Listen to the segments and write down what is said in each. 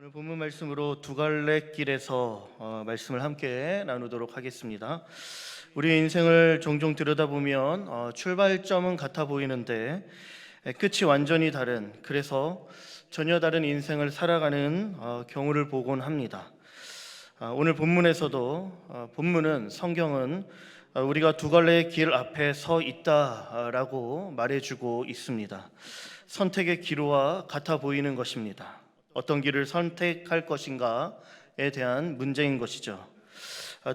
오늘 본문 말씀으로 두 갈래 길에서 말씀을 함께 나누도록 하겠습니다. 우리의 인생을 종종 들여다보면 출발점은 같아 보이는데 끝이 완전히 다른, 그래서 전혀 다른 인생을 살아가는 경우를 보곤 합니다. 오늘 본문에서도 본문은 성경은 우리가 두 갈래의 길 앞에 서 있다라고 말해주고 있습니다. 선택의 기로와 같아 보이는 것입니다. 어떤 길을 선택할 것인가에 대한 문제인 것이죠.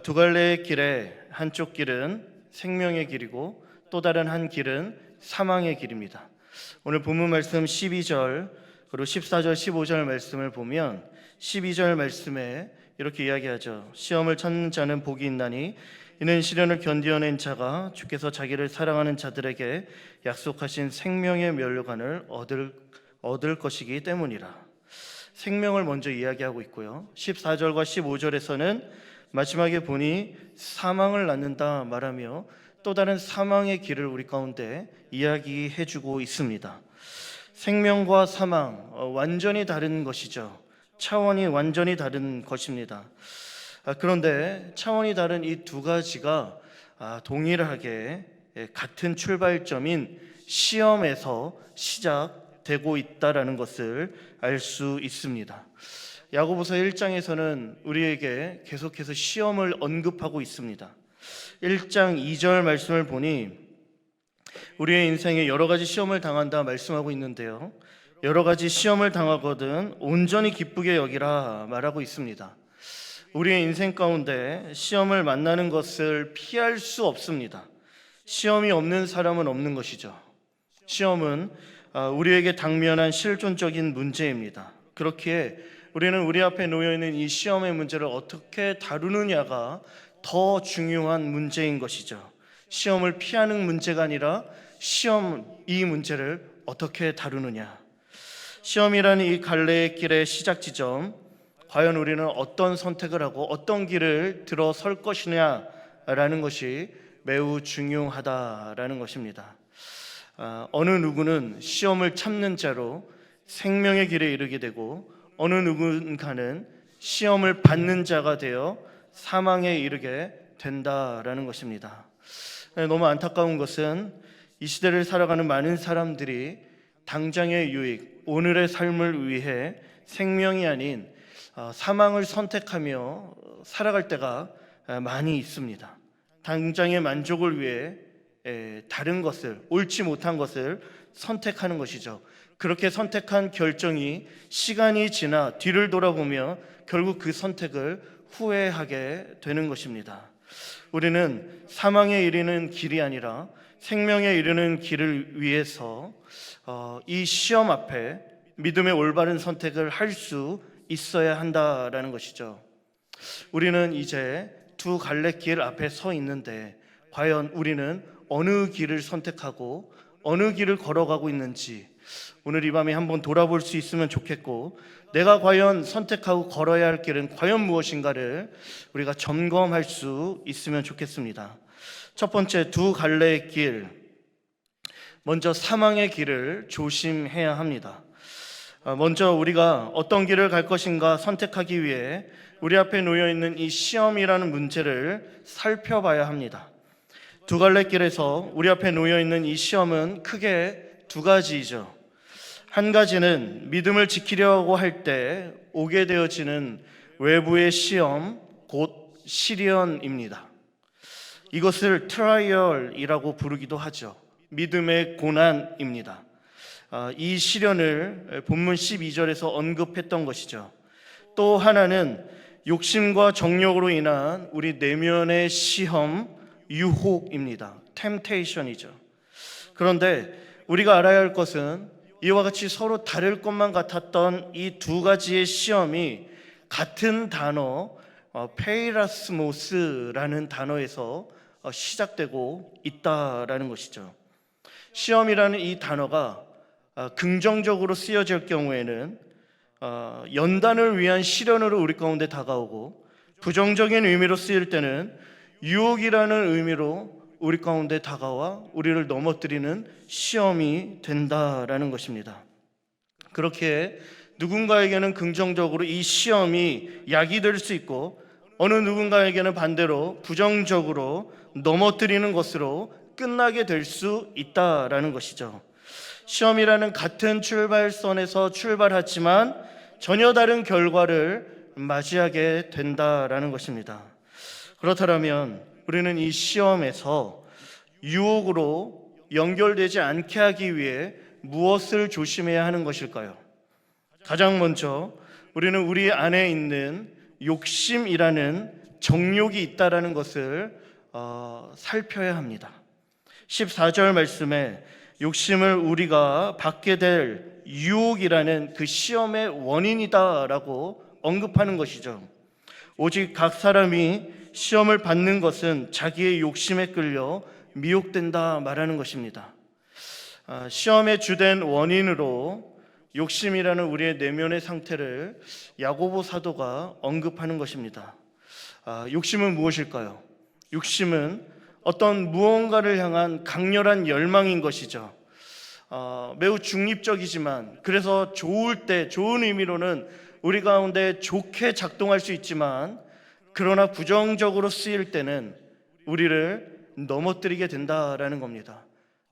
두 갈래의 길에 한쪽 길은 생명의 길이고 또 다른 한 길은 사망의 길입니다. 오늘 본문 말씀 12절 그리고 14절 15절 말씀을 보면 12절 말씀에 이렇게 이야기하죠. 시험을 찾는 자는 복이 있나니 이는 시련을 견디어낸 자가 주께서 자기를 사랑하는 자들에게 약속하신 생명의 면류관을 얻을 것이기 때문이라. 생명을 먼저 이야기하고 있고요. 14절과 15절에서는 마지막에 보니 사망을 낳는다 말하며 또 다른 사망의 길을 우리 가운데 이야기해주고 있습니다. 생명과 사망 완전히 다른 것이죠. 차원이 완전히 다른 것입니다. 그런데 차원이 다른 이 두 가지가 동일하게 같은 출발점인 시험에서 시작되고 있다라는 것을 알 수 있습니다. 야고보서 1장에서는 우리에게 계속해서 시험을 언급하고 있습니다. 1장 2절 말씀을 보니 우리의 인생에 여러 가지 시험을 당한다 말씀하고 있는데요. 여러 가지 시험을 당하거든 온전히 기쁘게 여기라 말하고 있습니다. 우리의 인생 가운데 시험을 만나는 것을 피할 수 없습니다. 시험이 없는 사람은 없는 것이죠. 시험은 우리에게 당면한 실존적인 문제입니다. 그렇기에 우리는 우리 앞에 놓여있는 이 시험의 문제를 어떻게 다루느냐가 더 중요한 문제인 것이죠. 시험을 피하는 문제가 아니라 이 문제를 어떻게 다루느냐. 시험이라는 이 갈래의 길의 시작 지점, 과연 우리는 어떤 선택을 하고 어떤 길을 들어설 것이냐라는 것이 매우 중요하다라는 것입니다. 어느 누구는 시험을 참는 자로 생명의 길에 이르게 되고 어느 누군가는 시험을 받는 자가 되어 사망에 이르게 된다라는 것입니다. 너무 안타까운 것은 이 시대를 살아가는 많은 사람들이 당장의 유익, 오늘의 삶을 위해 생명이 아닌 사망을 선택하며 살아갈 때가 많이 있습니다. 당장의 만족을 위해 다른 것을, 옳지 못한 것을 선택하는 것이죠. 그렇게 선택한 결정이 시간이 지나 뒤를 돌아보며 결국 그 선택을 후회하게 되는 것입니다. 우리는 사망에 이르는 길이 아니라 생명에 이르는 길을 위해서 이 시험 앞에 믿음의 올바른 선택을 할 수 있어야 한다라는 것이죠. 우리는 이제 두 갈래 길 앞에 서 있는데 과연 우리는 어느 길을 선택하고 어느 길을 걸어가고 있는지 오늘 이 밤에 한번 돌아볼 수 있으면 좋겠고, 내가 과연 선택하고 걸어야 할 길은 과연 무엇인가를 우리가 점검할 수 있으면 좋겠습니다. 첫 번째, 두 갈래의 길, 먼저 사망의 길을 조심해야 합니다. 먼저 우리가 어떤 길을 갈 것인가 선택하기 위해 우리 앞에 놓여있는 이 시험이라는 문제를 살펴봐야 합니다. 두 갈래 길에서 우리 앞에 놓여있는 이 시험은 크게 두 가지이죠. 한 가지는 믿음을 지키려고 할 때 오게 되어지는 외부의 시험, 곧 시련입니다. 이것을 트라이얼이라고 부르기도 하죠. 믿음의 고난입니다. 이 시련을 본문 12절에서 언급했던 것이죠. 또 하나는 욕심과 정욕으로 인한 우리 내면의 시험, 유혹입니다. 템테이션이죠. 그런데 우리가 알아야 할 것은 이와 같이 서로 다를 것만 같았던 이 두 가지의 시험이 같은 단어 페이라스모스라는 단어에서 시작되고 있다라는 것이죠. 시험이라는 이 단어가 긍정적으로 쓰여질 경우에는 연단을 위한 시련으로 우리 가운데 다가오고, 부정적인 의미로 쓰일 때는 유혹이라는 의미로 우리 가운데 다가와 우리를 넘어뜨리는 시험이 된다라는 것입니다. 그렇게 누군가에게는 긍정적으로 이 시험이 약이 될 수 있고, 어느 누군가에게는 반대로 부정적으로 넘어뜨리는 것으로 끝나게 될 수 있다라는 것이죠. 시험이라는 같은 출발선에서 출발하지만 전혀 다른 결과를 맞이하게 된다라는 것입니다. 그렇다면 우리는 이 시험에서 유혹으로 연결되지 않게 하기 위해 무엇을 조심해야 하는 것일까요? 가장 먼저 우리는 우리 안에 있는 욕심이라는 정욕이 있다라는 것을 살펴야 합니다. 14절 말씀에 욕심을 우리가 받게 될 유혹이라는 그 시험의 원인이다라고 언급하는 것이죠. 오직 각 사람이 시험을 받는 것은 자기의 욕심에 끌려 미혹된다 말하는 것입니다. 시험의 주된 원인으로 욕심이라는 우리의 내면의 상태를 야고보 사도가 언급하는 것입니다. 욕심은 무엇일까요? 욕심은 어떤 무언가를 향한 강렬한 열망인 것이죠. 매우 중립적이지만, 그래서 좋을 때, 좋은 의미로는 우리 가운데 좋게 작동할 수 있지만, 그러나 부정적으로 쓰일 때는 우리를 넘어뜨리게 된다라는 겁니다.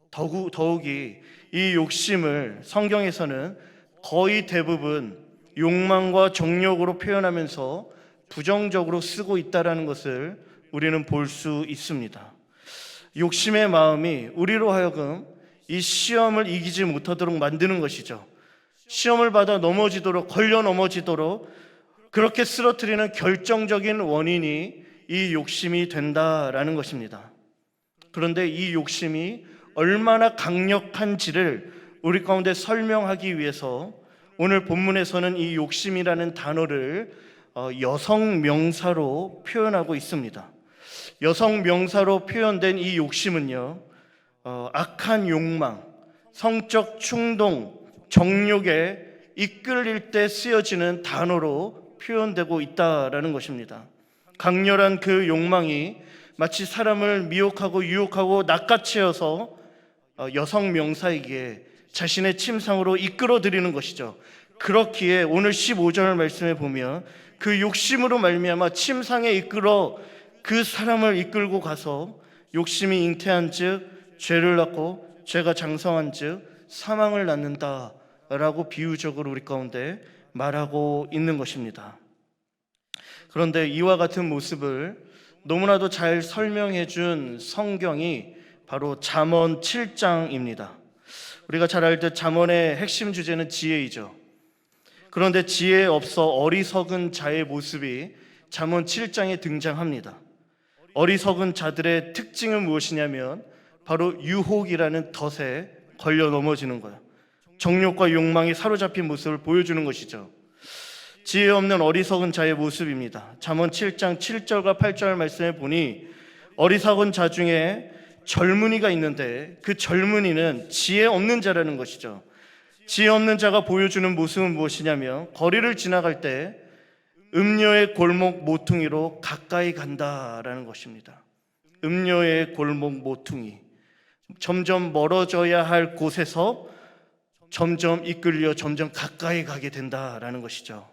더욱이 이 욕심을 성경에서는 거의 대부분 욕망과 정욕으로 표현하면서 부정적으로 쓰고 있다는 것을 우리는 볼 수 있습니다. 욕심의 마음이 우리로 하여금 이 시험을 이기지 못하도록 만드는 것이죠. 시험을 받아 넘어지도록, 걸려 넘어지도록 그렇게 쓰러뜨리는 결정적인 원인이 이 욕심이 된다라는 것입니다. 그런데 이 욕심이 얼마나 강력한지를 우리 가운데 설명하기 위해서 오늘 본문에서는 이 욕심이라는 단어를 여성 명사로 표현하고 있습니다. 여성 명사로 표현된 이 욕심은요, 악한 욕망, 성적 충동, 정욕에 이끌릴 때 쓰여지는 단어로 표현되고 있다라는 것입니다. 강렬한 그 욕망이 마치 사람을 미혹하고 유혹하고 낚아채어서 여성 명사에게 자신의 침상으로 이끌어들이는 것이죠. 그렇기에 오늘 15절 말씀에 보면 그 욕심으로 말미암아 침상에 이끌어 그 사람을 이끌고 가서 욕심이 잉태한 즉 죄를 낳고 죄가 장성한 즉 사망을 낳는다라고 비유적으로 우리 가운데 말하고 있는 것입니다. 그런데 이와 같은 모습을 너무나도 잘 설명해 준 성경이 바로 잠언 7장입니다. 우리가 잘 알듯 잠언의 핵심 주제는 지혜이죠. 그런데 지혜 없어 어리석은 자의 모습이 잠언 7장에 등장합니다. 어리석은 자들의 특징은 무엇이냐면 바로 유혹이라는 덫에 걸려 넘어지는 거예요. 정욕과 욕망이 사로잡힌 모습을 보여주는 것이죠. 지혜 없는 어리석은 자의 모습입니다. 잠언 7장 7절과 8절 말씀에 보니 어리석은 자 중에 젊은이가 있는데 그 젊은이는 지혜 없는 자라는 것이죠. 지혜 없는 자가 보여주는 모습은 무엇이냐면 거리를 지나갈 때 음녀의 골목 모퉁이로 가까이 간다라는 것입니다. 음녀의 골목 모퉁이, 점점 멀어져야 할 곳에서 점점 이끌려 점점 가까이 가게 된다라는 것이죠.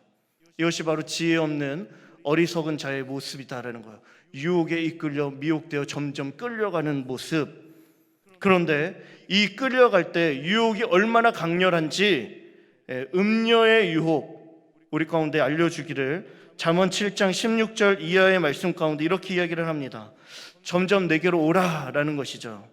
이것이 바로 지혜 없는 어리석은 자의 모습이다라는 거예요. 유혹에 이끌려 미혹되어 점점 끌려가는 모습. 그런데 이 끌려갈 때 유혹이 얼마나 강렬한지 음녀의 유혹 우리 가운데 알려주기를 잠언 7장 16절 이하의 말씀 가운데 이렇게 이야기를 합니다. 점점 내게로 오라라는 것이죠.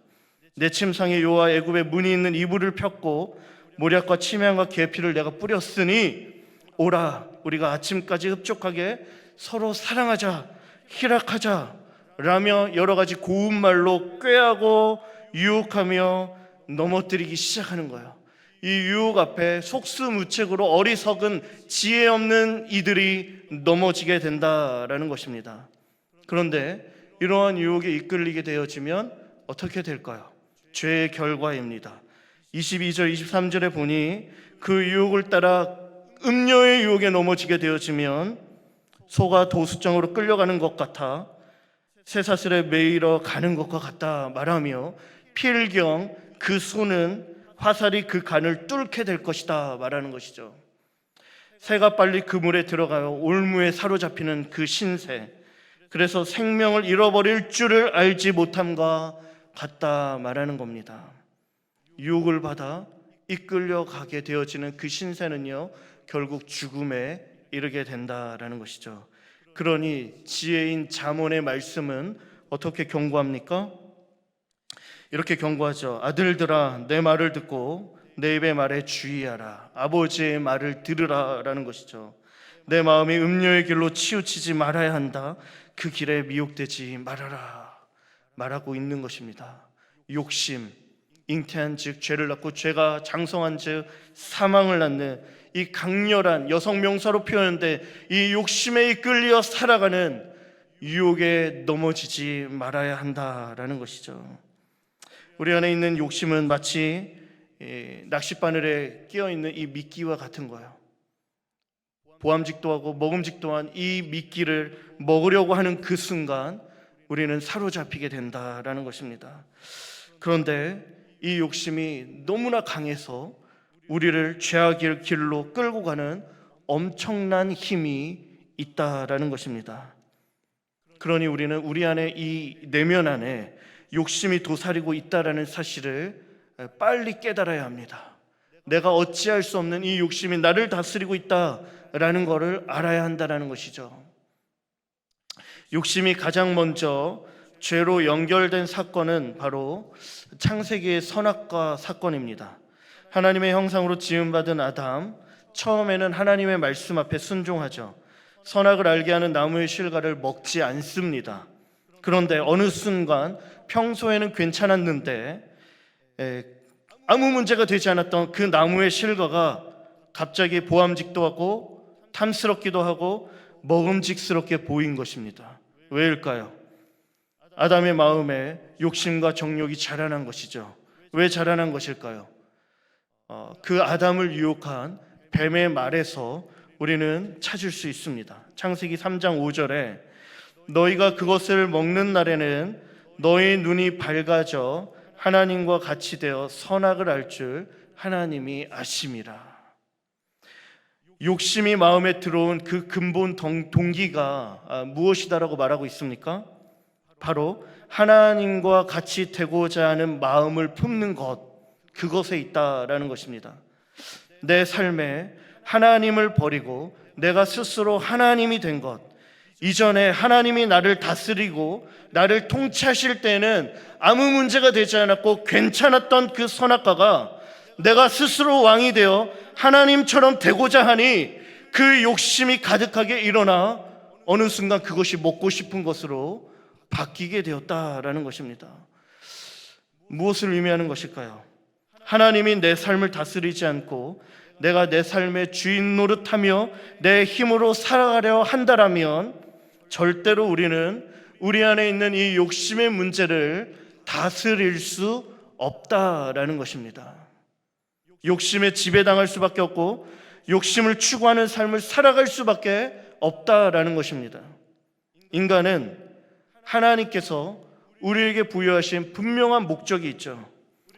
내 침상에 여호와 애굽의 문이 있는 이불을 폈고 모략과 침향과 계피를 내가 뿌렸으니 오라, 우리가 아침까지 흡족하게 서로 사랑하자, 희락하자 라며 여러 가지 고운 말로 꾀하고 유혹하며 넘어뜨리기 시작하는 거예요. 이 유혹 앞에 속수무책으로 어리석은 지혜 없는 이들이 넘어지게 된다라는 것입니다. 그런데 이러한 유혹에 이끌리게 되어지면 어떻게 될까요? 죄의 결과입니다. 22절 23절에 보니 그 유혹을 따라 음녀의 유혹에 넘어지게 되어지면 소가 도수장으로 끌려가는 것 같아 쇠사슬에 매이러 가는 것과 같다 말하며 필경 그 소는 화살이 그 간을 뚫게 될 것이다 말하는 것이죠. 새가 빨리 그물에 들어가요 올무에 사로잡히는 그 신세, 그래서 생명을 잃어버릴 줄을 알지 못함과 같다 말하는 겁니다. 유혹을 받아 이끌려가게 되어지는 그 신세는요 결국 죽음에 이르게 된다라는 것이죠. 그러니 지혜인 잠언의 말씀은 어떻게 경고합니까? 이렇게 경고하죠. 아들들아 내 말을 듣고 내 입의 말에 주의하라. 아버지의 말을 들으라 라는 것이죠. 내 마음이 음료의 길로 치우치지 말아야 한다. 그 길에 미혹되지 말아라 말하고 있는 것입니다. 욕심, 잉태한 즉 죄를 낳고 죄가 장성한 즉 사망을 낳는 이 강렬한 여성 명사로 표현돼 이 욕심에 이끌려 살아가는 유혹에 넘어지지 말아야 한다라는 것이죠. 우리 안에 있는 욕심은 마치 낚싯바늘에 끼어있는 이 미끼와 같은 거예요. 보암직도 하고 먹음직도 한 이 미끼를 먹으려고 하는 그 순간 우리는 사로잡히게 된다라는 것입니다. 그런데 이 욕심이 너무나 강해서 우리를 죄악의 길로 끌고 가는 엄청난 힘이 있다라는 것입니다. 그러니 우리는 우리 안에 이 내면 안에 욕심이 도사리고 있다라는 사실을 빨리 깨달아야 합니다. 내가 어찌할 수 없는 이 욕심이 나를 다스리고 있다라는 것을 알아야 한다는 것이죠. 욕심이 가장 먼저 죄로 연결된 사건은 바로 창세기의 선악과 사건입니다. 하나님의 형상으로 지음받은 아담, 처음에는 하나님의 말씀 앞에 순종하죠. 선악을 알게 하는 나무의 실과를 먹지 않습니다. 그런데 어느 순간 평소에는 괜찮았는데 아무 문제가 되지 않았던 그 나무의 실과가 갑자기 보암직도 하고 탐스럽기도 하고 먹음직스럽게 보인 것입니다. 왜일까요? 아담의 마음에 욕심과 정욕이 자라난 것이죠. 왜 자라난 것일까요? 그 아담을 유혹한 뱀의 말에서 우리는 찾을 수 있습니다. 창세기 3장 5절에 너희가 그것을 먹는 날에는 너희 눈이 밝아져 하나님과 같이 되어 선악을 알 줄 하나님이 아심이라. 욕심이 마음에 들어온 그 근본 동기가 무엇이다라고 말하고 있습니까? 바로 하나님과 같이 되고자 하는 마음을 품는 것, 그것에 있다라는 것입니다. 내 삶에 하나님을 버리고 내가 스스로 하나님이 된 것, 이전에 하나님이 나를 다스리고 나를 통치하실 때는 아무 문제가 되지 않았고 괜찮았던 그 선악과가 내가 스스로 왕이 되어 하나님처럼 되고자 하니 그 욕심이 가득하게 일어나 어느 순간 그것이 먹고 싶은 것으로 바뀌게 되었다라는 것입니다. 무엇을 의미하는 것일까요? 하나님이 내 삶을 다스리지 않고 내가 내 삶의 주인 노릇하며 내 힘으로 살아가려 한다라면 절대로 우리는 우리 안에 있는 이 욕심의 문제를 다스릴 수 없다라는 것입니다. 욕심에 지배당할 수밖에 없고 욕심을 추구하는 삶을 살아갈 수밖에 없다라는 것입니다. 인간은 하나님께서 우리에게 부여하신 분명한 목적이 있죠.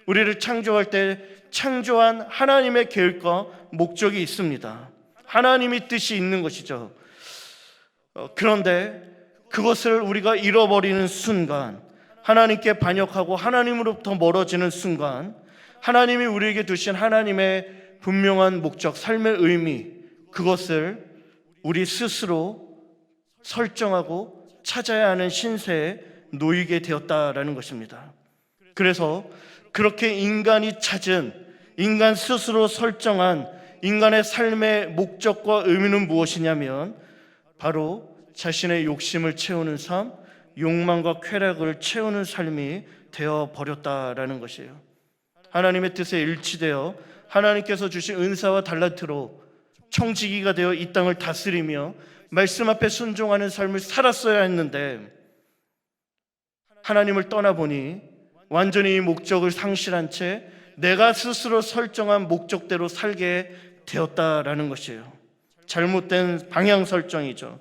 우리를 창조할 때 창조한 하나님의 계획과 목적이 있습니다. 하나님의 뜻이 있는 것이죠. 그런데 그것을 우리가 잃어버리는 순간, 하나님께 반역하고 하나님으로부터 멀어지는 순간, 하나님이 우리에게 두신 하나님의 분명한 목적, 삶의 의미, 그것을 우리 스스로 설정하고 찾아야 하는 신세에 놓이게 되었다라는 것입니다. 그래서 그렇게 인간이 찾은, 인간 스스로 설정한 인간의 삶의 목적과 의미는 무엇이냐면 바로 자신의 욕심을 채우는 삶, 욕망과 쾌락을 채우는 삶이 되어버렸다라는 것이에요. 하나님의 뜻에 일치되어 하나님께서 주신 은사와 달란트로 청지기가 되어 이 땅을 다스리며 말씀 앞에 순종하는 삶을 살았어야 했는데 하나님을 떠나보니 완전히 이 목적을 상실한 채 내가 스스로 설정한 목적대로 살게 되었다라는 것이에요. 잘못된 방향 설정이죠.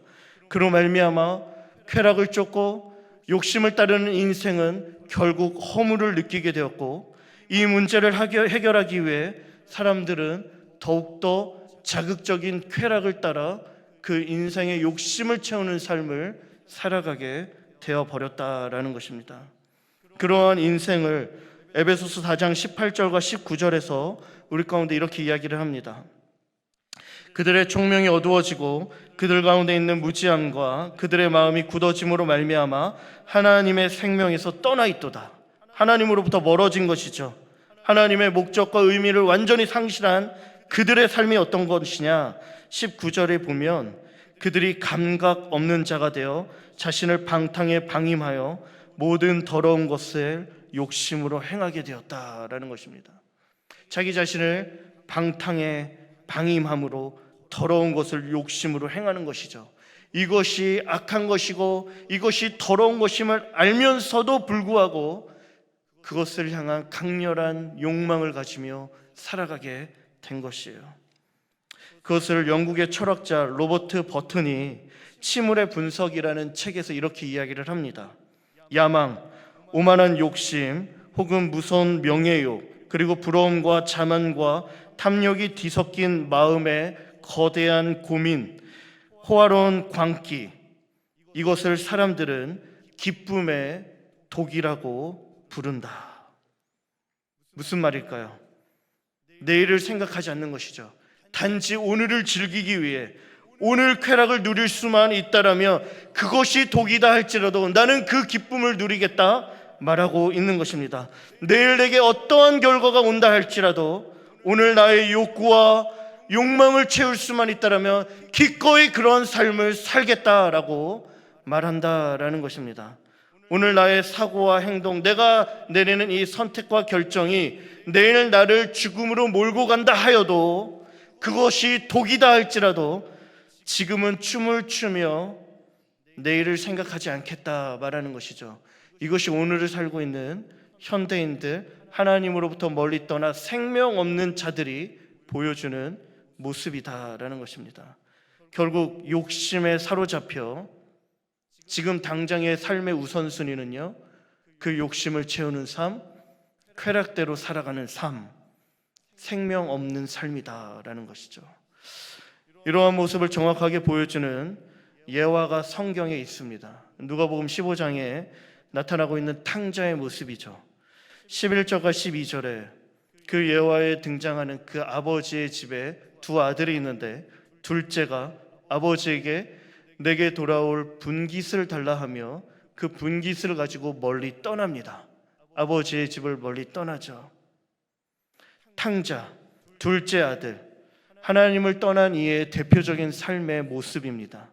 그로 말미암아 쾌락을 쫓고 욕심을 따르는 인생은 결국 허물을 느끼게 되었고 이 문제를 해결하기 위해 사람들은 더욱더 자극적인 쾌락을 따라 그 인생의 욕심을 채우는 삶을 살아가게 되어 버렸다라는 것입니다. 그러한 인생을 에베소서 4장 18절과 19절에서 우리 가운데 이렇게 이야기를 합니다. 그들의 총명이 어두워지고 그들 가운데 있는 무지함과 그들의 마음이 굳어짐으로 말미암아 하나님의 생명에서 떠나 있도다. 하나님으로부터 멀어진 것이죠. 하나님의 목적과 의미를 완전히 상실한 그들의 삶이 어떤 것이냐? 19절에 보면 그들이 감각 없는 자가 되어 자신을 방탕에 방임하여 모든 더러운 것을 욕심으로 행하게 되었다라는 것입니다. 자기 자신을 방탕에 방임함으로 더러운 것을 욕심으로 행하는 것이죠. 이것이 악한 것이고 이것이 더러운 것임을 알면서도 불구하고 그것을 향한 강렬한 욕망을 가지며 살아가게 된 것이에요. 그것을 영국의 철학자 로버트 버튼이 치물의 분석이라는 책에서 이렇게 이야기를 합니다. 야망, 오만한 욕심 혹은 무서운 명예욕, 그리고 부러움과 자만과 탐욕이 뒤섞인 마음의 거대한 고민, 호화로운 광기, 이것을 사람들은 기쁨의 독이라고 부른다. 무슨 말일까요? 내일을 생각하지 않는 것이죠. 단지 오늘을 즐기기 위해 오늘 쾌락을 누릴 수만 있다라면 그것이 독이다 할지라도 나는 그 기쁨을 누리겠다 말하고 있는 것입니다. 내일 내게 어떠한 결과가 온다 할지라도 오늘 나의 욕구와 욕망을 채울 수만 있다라면 기꺼이 그런 삶을 살겠다라고 말한다라는 것입니다. 오늘 나의 사고와 행동, 내가 내리는 이 선택과 결정이 내일 나를 죽음으로 몰고 간다 하여도 그것이 독이다 할지라도 지금은 춤을 추며 내일을 생각하지 않겠다 말하는 것이죠. 이것이 오늘을 살고 있는 현대인들, 하나님으로부터 멀리 떠나 생명 없는 자들이 보여주는 모습이다라는 것입니다. 결국 욕심에 사로잡혀 지금 당장의 삶의 우선순위는요, 그 욕심을 채우는 삶, 쾌락대로 살아가는 삶, 생명 없는 삶이다라는 것이죠. 이러한 모습을 정확하게 보여주는 예화가 성경에 있습니다. 누가복음 15장에 나타나고 있는 탕자의 모습이죠. 11절과 12절에 그 예화에 등장하는 그 아버지의 집에 두 아들이 있는데 둘째가 아버지에게 내게 돌아올 분깃을 달라 하며 그 분깃을 가지고 멀리 떠납니다. 아버지의 집을 멀리 떠나죠. 탕자, 둘째 아들, 하나님을 떠난 이의 대표적인 삶의 모습입니다.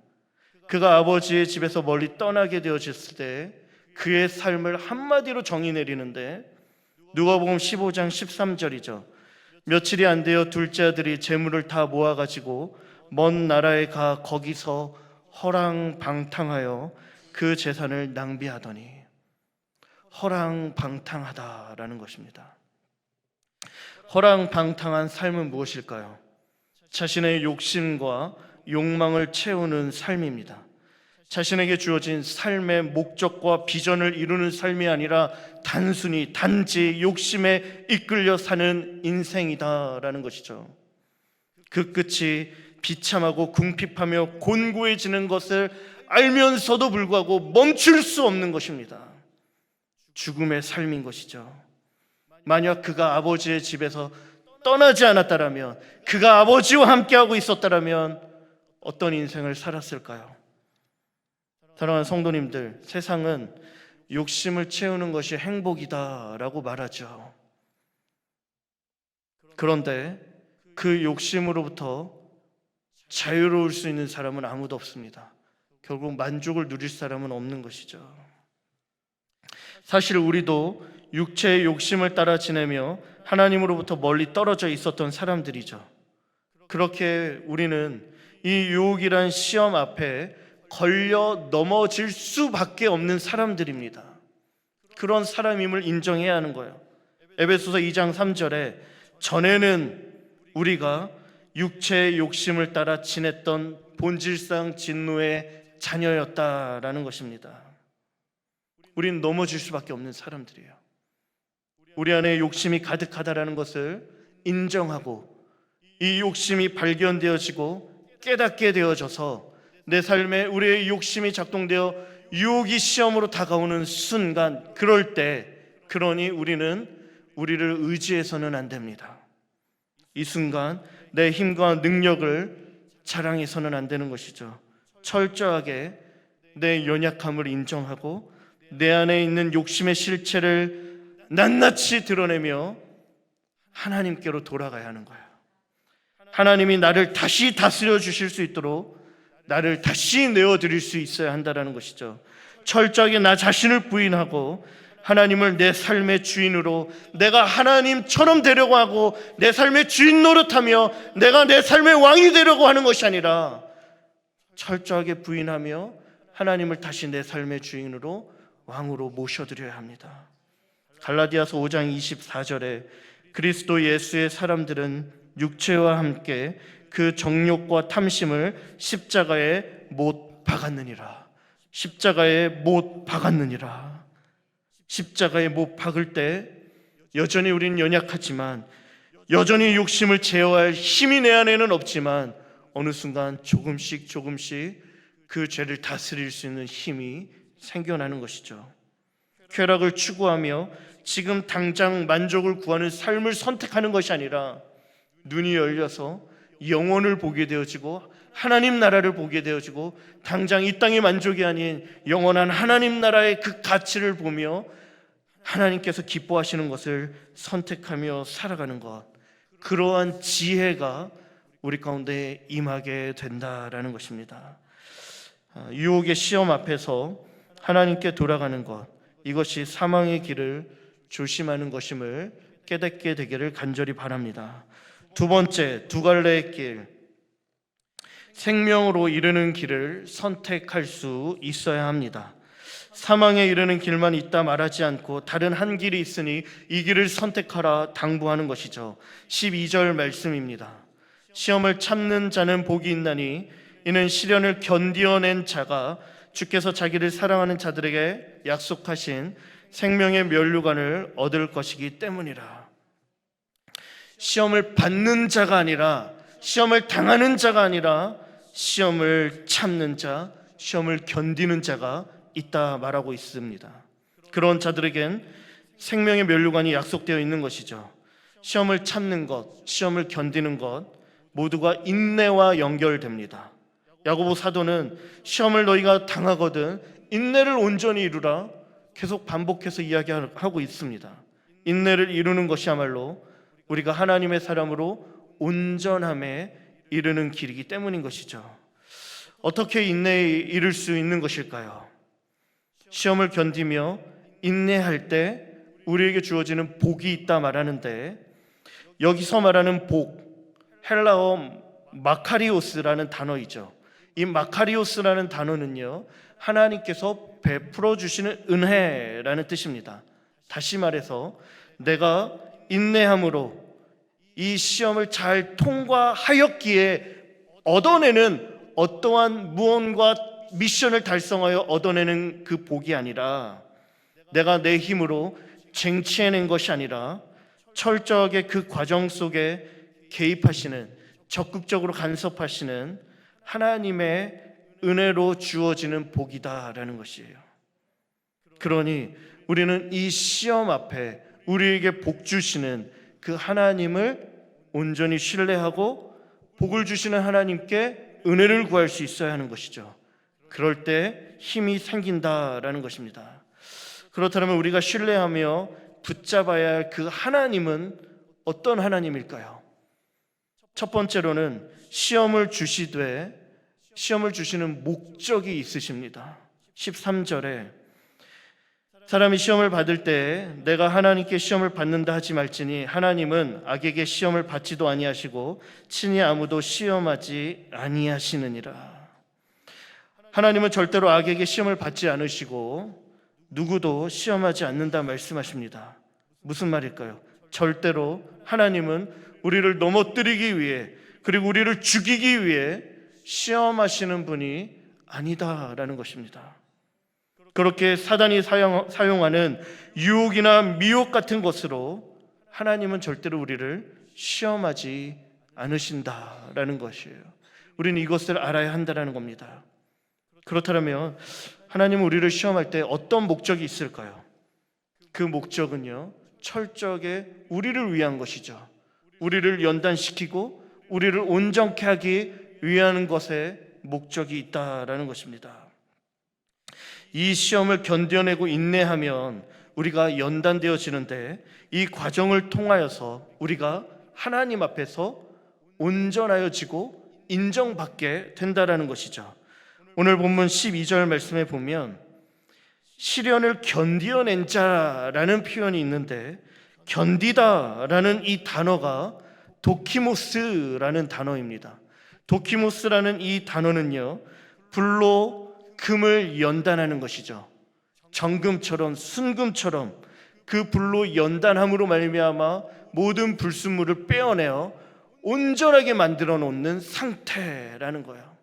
그가 아버지의 집에서 멀리 떠나게 되어졌을 때 그의 삶을 한마디로 정의 내리는데 누가복음 15장 13절이죠. 며칠이 안 되어 둘째 아들이 재물을 다 모아가지고 먼 나라에 가 거기서 허랑방탕하여 그 재산을 낭비하더니, 허랑방탕하다라는 것입니다. 허랑방탕한 삶은 무엇일까요? 자신의 욕심과 욕망을 채우는 삶입니다. 자신에게 주어진 삶의 목적과 비전을 이루는 삶이 아니라 단지 욕심에 이끌려 사는 인생이다라는 것이죠. 그 끝이 비참하고 궁핍하며 곤고해지는 것을 알면서도 불구하고 멈출 수 없는 것입니다. 죽음의 삶인 것이죠. 만약 그가 아버지의 집에서 떠나지 않았다라면, 그가 아버지와 함께하고 있었다라면 어떤 인생을 살았을까요? 사랑하는 성도님들, 세상은 욕심을 채우는 것이 행복이다라고 말하죠. 그런데 그 욕심으로부터 자유로울 수 있는 사람은 아무도 없습니다. 결국 만족을 누릴 사람은 없는 것이죠. 사실 우리도 육체의 욕심을 따라 지내며 하나님으로부터 멀리 떨어져 있었던 사람들이죠. 그렇게 우리는 이 유혹이란 시험 앞에 걸려 넘어질 수밖에 없는 사람들입니다. 그런 사람임을 인정해야 하는 거예요. 에베소서 2장 3절에 전에는 우리가 육체의 욕심을 따라 지냈던 본질상 진노의 자녀였다라는 것입니다. 우리는 넘어질 수밖에 없는 사람들이에요. 우리 안에 욕심이 가득하다라는 것을 인정하고 이 욕심이 발견되어지고 깨닫게 되어져서 내 삶에 우리의 욕심이 작동되어 유혹이 시험으로 다가오는 순간, 그럴 때 그러니 우리는 우리를 의지해서는 안 됩니다. 이 순간 내 힘과 능력을 자랑해서는 안 되는 것이죠. 철저하게 내 연약함을 인정하고 내 안에 있는 욕심의 실체를 낱낱이 드러내며 하나님께로 돌아가야 하는 거예요. 하나님이 나를 다시 다스려 주실 수 있도록 나를 다시 내어드릴 수 있어야 한다는 것이죠. 철저하게 나 자신을 부인하고 하나님을 내 삶의 주인으로, 내가 하나님처럼 되려고 하고 내 삶의 주인 노릇하며 내가 내 삶의 왕이 되려고 하는 것이 아니라 철저하게 부인하며 하나님을 다시 내 삶의 주인으로, 왕으로 모셔드려야 합니다. 갈라디아서 5장 24절에 그리스도 예수의 사람들은 육체와 함께 그 정욕과 탐심을 십자가에 못 박았느니라. 십자가에 못 박았느니라. 십자가에 못 박을 때 여전히 우리는 연약하지만, 여전히 욕심을 제어할 힘이 내 안에는 없지만 어느 순간 조금씩 그 죄를 다스릴 수 있는 힘이 생겨나는 것이죠. 쾌락을 추구하며 지금 당장 만족을 구하는 삶을 선택하는 것이 아니라 눈이 열려서 영혼을 보게 되어지고 하나님 나라를 보게 되어지고 당장 이 땅의 만족이 아닌 영원한 하나님 나라의 그 가치를 보며 하나님께서 기뻐하시는 것을 선택하며 살아가는 것, 그러한 지혜가 우리 가운데 임하게 된다라는 것입니다. 유혹의 시험 앞에서 하나님께 돌아가는 것, 이것이 사망의 길을 조심하는 것임을 깨닫게 되기를 간절히 바랍니다. 두 번째, 두 갈래의 길, 생명으로 이르는 길을 선택할 수 있어야 합니다. 사망에 이르는 길만 있다 말하지 않고 다른 한 길이 있으니 이 길을 선택하라 당부하는 것이죠. 12절 말씀입니다. 시험을 참는 자는 복이 있나니 이는 시련을 견디어낸 자가 주께서 자기를 사랑하는 자들에게 약속하신 생명의 면류관을 얻을 것이기 때문이라. 시험을 받는 자가 아니라, 시험을 당하는 자가 아니라 시험을 참는 자, 시험을 견디는 자가 있다 말하고 있습니다. 그런 자들에겐 생명의 면류관이 약속되어 있는 것이죠. 시험을 참는 것, 시험을 견디는 것 모두가 인내와 연결됩니다. 야고보 사도는 시험을 너희가 당하거든 인내를 온전히 이루라 계속 반복해서 이야기하고 있습니다. 인내를 이루는 것이야말로 우리가 하나님의 사람으로 온전함에 이르는 길이기 때문인 것이죠. 어떻게 인내에 이를 수 있는 것일까요? 시험을 견디며 인내할 때 우리에게 주어지는 복이 있다 말하는데, 여기서 말하는 복, 헬라어 마카리오스라는 단어이죠. 이 마카리오스라는 단어는요, 하나님께서 베풀어 주시는 은혜라는 뜻입니다. 다시 말해서 내가 인내함으로 이 시험을 잘 통과하였기에 얻어내는 어떠한 무언가 미션을 달성하여 얻어내는 그 복이 아니라, 내가 내 힘으로 쟁취해낸 것이 아니라 철저하게 그 과정 속에 개입하시는, 적극적으로 간섭하시는 하나님의 은혜로 주어지는 복이다라는 것이에요. 그러니 우리는 이 시험 앞에 우리에게 복 주시는 그 하나님을 온전히 신뢰하고 복을 주시는 하나님께 은혜를 구할 수 있어야 하는 것이죠. 그럴 때 힘이 생긴다라는 것입니다. 그렇다면 우리가 신뢰하며 붙잡아야 할 그 하나님은 어떤 하나님일까요? 첫 번째로는 시험을 주시되 시험을 주시는 목적이 있으십니다. 13절에 사람이 시험을 받을 때 내가 하나님께 시험을 받는다 하지 말지니 하나님은 악에게 시험을 받지도 아니하시고 친히 아무도 시험하지 아니하시느니라. 하나님은 절대로 악에게 시험을 받지 않으시고 누구도 시험하지 않는다 말씀하십니다. 무슨 말일까요? 절대로 하나님은 우리를 넘어뜨리기 위해, 그리고 우리를 죽이기 위해 시험하시는 분이 아니다라는 것입니다. 그렇게 사단이 사용하는 유혹이나 미혹 같은 것으로 하나님은 절대로 우리를 시험하지 않으신다라는 것이에요. 우리는 이것을 알아야 한다는 겁니다. 그렇다면 하나님은 우리를 시험할 때 어떤 목적이 있을까요? 그 목적은요, 철저하게 우리를 위한 것이죠. 우리를 연단시키고 우리를 온전케 하기 위한 것에 목적이 있다라는 것입니다. 이 시험을 견뎌내고 인내하면 우리가 연단되어지는데, 이 과정을 통하여서 우리가 하나님 앞에서 온전하여지고 인정받게 된다라는 것이죠. 오늘 본문 12절 말씀에 보면 시련을 견디어낸 자라는 표현이 있는데, 견디다라는 이 단어가 도키모스라는 단어입니다. 도키모스라는 이 단어는요, 불로 금을 연단하는 것이죠. 정금처럼 순금처럼 그 불로 연단함으로 말미암아 모든 불순물을 빼어내어 온전하게 만들어 놓는 상태라는 거예요.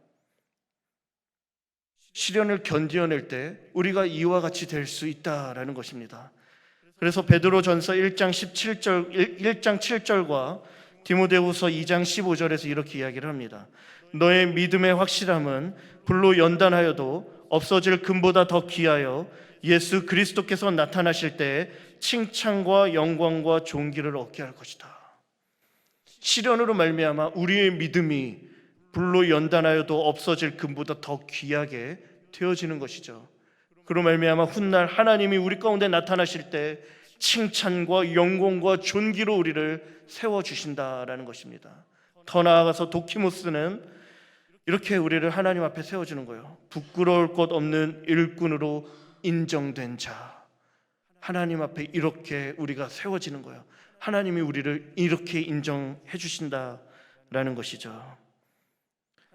시련을 견디어낼 때 우리가 이와 같이 될 수 있다라는 것입니다. 그래서 베드로전서 1장 7절과 디모데후서 2장 15절에서 이렇게 이야기를 합니다. 너의 믿음의 확실함은 불로 연단하여도 없어질 금보다 더 귀하여 예수 그리스도께서 나타나실 때 칭찬과 영광과 존귀를 얻게 할 것이다. 시련으로 말미암아 우리의 믿음이 불로 연단하여도 없어질 금보다 더 귀하게 되어지는 것이죠. 그로 말미암아 훗날 하나님이 우리 가운데 나타나실 때 칭찬과 영광과 존귀로 우리를 세워주신다라는 것입니다. 더 나아가서 도키모스는 이렇게 우리를 하나님 앞에 세워주는 거예요. 부끄러울 것 없는 일꾼으로 인정된 자. 하나님 앞에 이렇게 우리가 세워지는 거예요. 하나님이 우리를 이렇게 인정해 주신다라는 것이죠.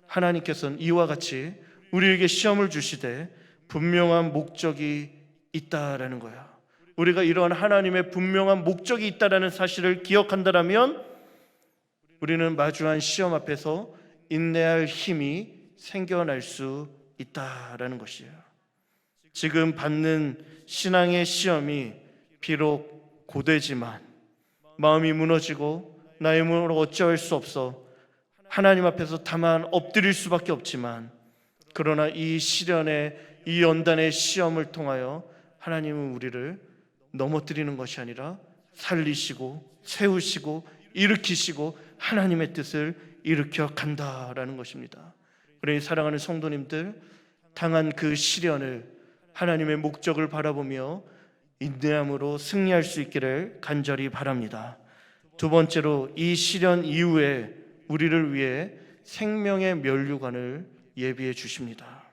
하나님께서는 이와 같이 우리에게 시험을 주시되 분명한 목적이 있다라는 거예요. 우리가 이러한 하나님의 분명한 목적이 있다라는 사실을 기억한다면 우리는 마주한 시험 앞에서 인내할 힘이 생겨날 수 있다라는 것이에요. 지금 받는 신앙의 시험이 비록 고되지만 마음이 무너지고 나의 몸으로 어찌할 수 없어 하나님 앞에서 다만 엎드릴 수밖에 없지만, 그러나 이 시련의 이 연단의 시험을 통하여 하나님은 우리를 넘어뜨리는 것이 아니라 살리시고 세우시고 일으키시고 하나님의 뜻을 일으켜 간다라는 것입니다. 그러니 사랑하는 성도님들, 당한 그 시련을 하나님의 목적을 바라보며 인내함으로 승리할 수 있기를 간절히 바랍니다. 두 번째로, 이 시련 이후에 우리를 위해 생명의 면류관을 예비해 주십니다.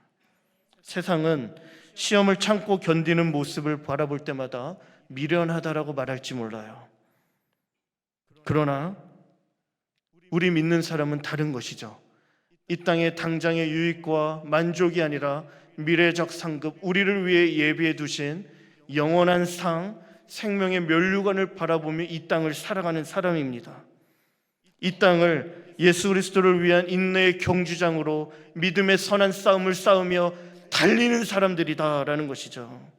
세상은 시험을 참고 견디는 모습을 바라볼 때마다 미련하다라고 말할지 몰라요. 그러나 우리 믿는 사람은 다른 것이죠. 이 땅의 당장의 유익과 만족이 아니라 미래적 상급, 우리를 위해 예비해 두신 영원한 상, 생명의 면류관을 바라보며 이 땅을 살아가는 사람입니다. 이 땅을 예수 그리스도를 위한 인내의 경주장으로 믿음의 선한 싸움을 싸우며 달리는 사람들이다라는 것이죠.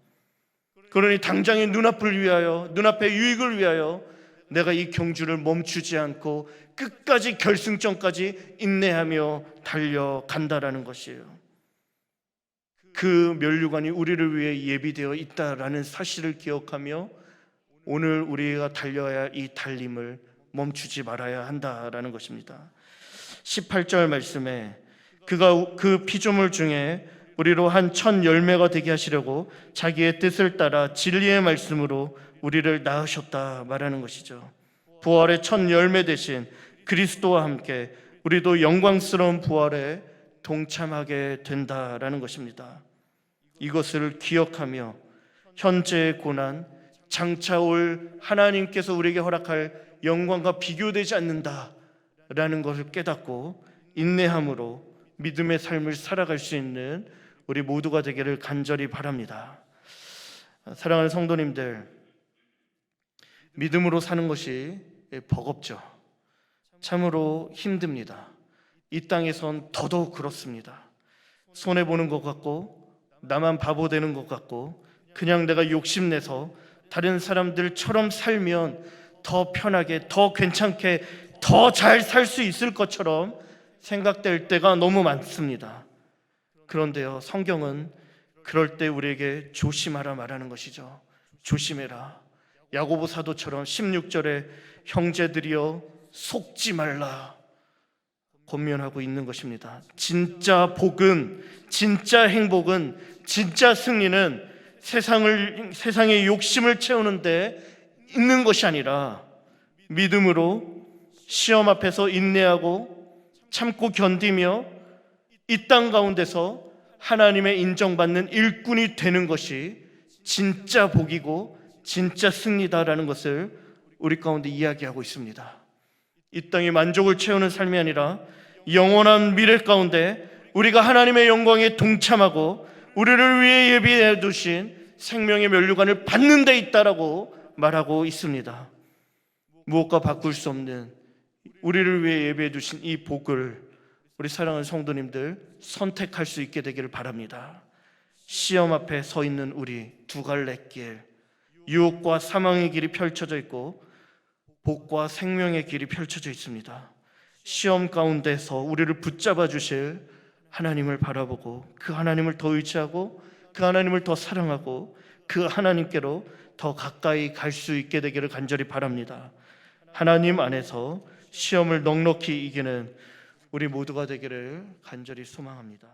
그러니 당장의 눈앞을 위하여, 눈앞의 유익을 위하여 내가 이 경주를 멈추지 않고 끝까지 결승점까지 인내하며 달려간다라는 것이에요. 그 면류관이 우리를 위해 예비되어 있다라는 사실을 기억하며 오늘 우리가 달려야 할 이 달림을 멈추지 말아야 한다라는 것입니다. 18절 말씀에 그가 그 피조물 중에 우리로 한 첫 열매가 되게 하시려고 자기의 뜻을 따라 진리의 말씀으로 우리를 낳으셨다 말하는 것이죠. 부활의 첫 열매 되신 그리스도와 함께 우리도 영광스러운 부활에 동참하게 된다라는 것입니다. 이것을 기억하며 현재의 고난, 장차 올 하나님께서 우리에게 허락할 영광과 비교되지 않는다라는 것을 깨닫고 인내함으로 믿음의 삶을 살아갈 수 있는 우리 모두가 되기를 간절히 바랍니다. 사랑하는 성도님들, 믿음으로 사는 것이 버겁죠. 참으로 힘듭니다. 이 땅에선 더더욱 그렇습니다. 손해보는 것 같고 나만 바보 되는 것 같고 그냥 내가 욕심내서 다른 사람들처럼 살면 더 편하게, 더 괜찮게, 더 잘 살 수 있을 것처럼 생각될 때가 너무 많습니다. 그런데요, 성경은 그럴 때 우리에게 조심하라 말하는 것이죠. 조심해라. 야고보 사도처럼 16절에 형제들이여 속지 말라 권면하고 있는 것입니다. 진짜 복은, 진짜 행복은, 진짜 승리는 세상의 욕심을 채우는데 있는 것이 아니라 믿음으로 시험 앞에서 인내하고 참고 견디며 이 땅 가운데서 하나님의 인정받는 일꾼이 되는 것이 진짜 복이고 진짜 승리다라는 것을 우리 가운데 이야기하고 있습니다. 이 땅의 만족을 채우는 삶이 아니라 영원한 미래 가운데 우리가 하나님의 영광에 동참하고 우리를 위해 예비해 두신 생명의 면류관을 받는 데 있다라고 말하고 있습니다. 무엇과 바꿀 수 없는 우리를 위해 예비해 두신 이 복을 우리 사랑하는 성도님들 선택할 수 있게 되기를 바랍니다. 시험 앞에 서 있는 우리 두 갈래 길, 유혹과 사망의 길이 펼쳐져 있고 복과 생명의 길이 펼쳐져 있습니다. 시험 가운데서 우리를 붙잡아 주실 하나님을 바라보고 그 하나님을 더 의지하고 그 하나님을 더 사랑하고 그 하나님께로 더 가까이 갈 수 있게 되기를 간절히 바랍니다. 하나님 안에서 시험을 넉넉히 이기는 우리 모두가 되기를 간절히 소망합니다.